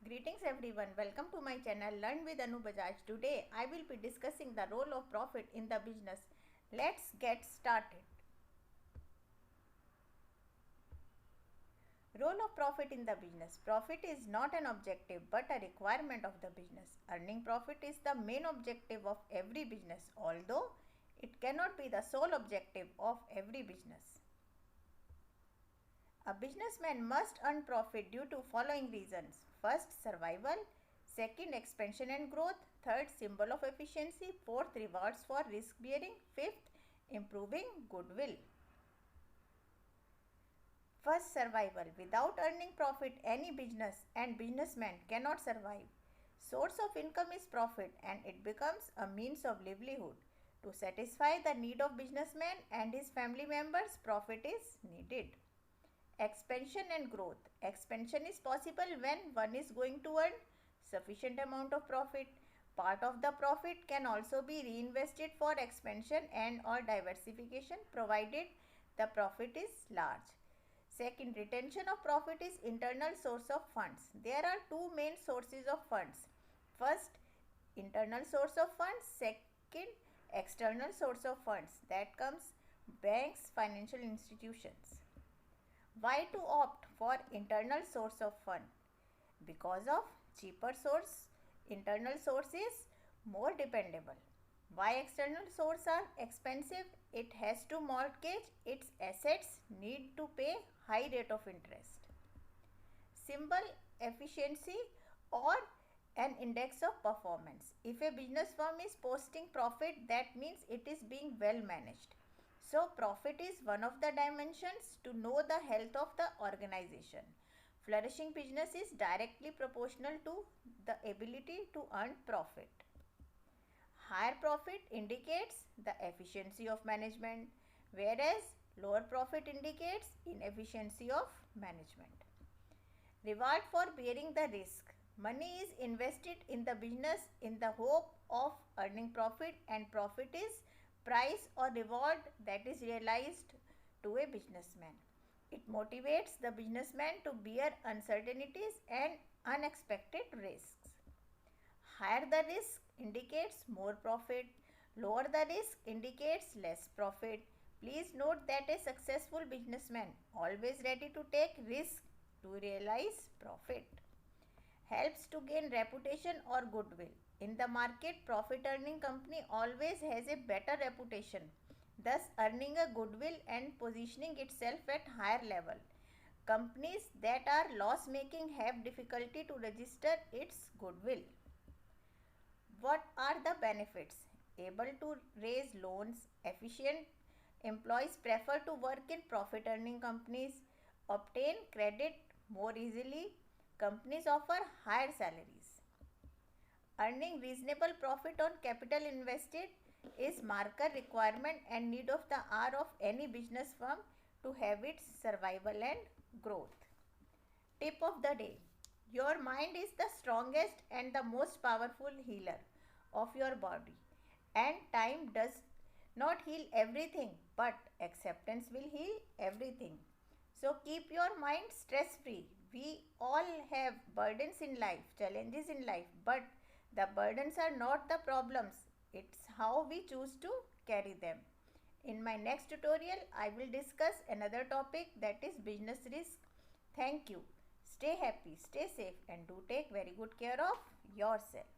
Greetings everyone, welcome to my channel Learn with Anu Bajaj. Today I will be discussing the role of profit in the business. Let's get started. Role of profit in the business. Profit is not an objective but a requirement of the business. Earning profit is the main objective of every business, although it cannot be the sole objective of every business. A businessman must earn profit due to following reasons. First, survival. Second, expansion and growth. Third, symbol of efficiency. Fourth, rewards for risk bearing. Fifth, improving goodwill. First, survival. Without earning profit, any business and businessman cannot survive. Source of income is profit and it becomes a means of livelihood. To satisfy the need of businessman and his family members, profit is needed. Expansion and growth. Expansion is possible when one is going to earn sufficient amount of profit. Part of the profit can also be reinvested for expansion and or diversification provided the profit is large. Second, retention of profit is internal source of funds. There are two main sources of funds. First, internal source of funds. Second, external source of funds. That comes banks, financial institutions. Why to opt for internal source of fund? Because of cheaper source. Internal source is more dependable. Why external source are expensive? It has to mortgage its assets, need to pay high rate of interest. Symbol efficiency or an index of performance. If a business firm is posting profit, that means it is being well managed. So, profit is one of the dimensions to know the health of the organization. Flourishing business is directly proportional to the ability to earn profit. Higher profit indicates the efficiency of management, whereas lower profit indicates inefficiency of management. Reward for bearing the risk. Money is invested in the business in the hope of earning profit, and profit is price or reward that is realized to a businessman. It motivates the businessman to bear uncertainties and unexpected risks. Higher the risk indicates more profit, lower the risk indicates less profit. Please note that a successful businessman always ready to take risk to realize profit. Helps to gain reputation or goodwill. In the market, profit earning company always has a better reputation, thus earning a goodwill and positioning itself at higher level. Companies that are loss making have difficulty to register its goodwill. What are the benefits? Able to raise loans, efficient employees prefer to work in profit earning companies, obtain credit more easily, companies offer higher salaries. Earning reasonable profit on capital invested is marker requirement and need of the hour of any business firm to have its survival and growth. Tip of the day. Your mind is the strongest and the most powerful healer of your body, and time does not heal everything, but acceptance will heal everything. So keep your mind stress free. We all have burdens in life, challenges in life, but the burdens are not the problems. It's how we choose to carry them. In my next tutorial, I will discuss another topic, that is business risk. Thank you. Stay happy, stay safe, and do take very good care of yourself.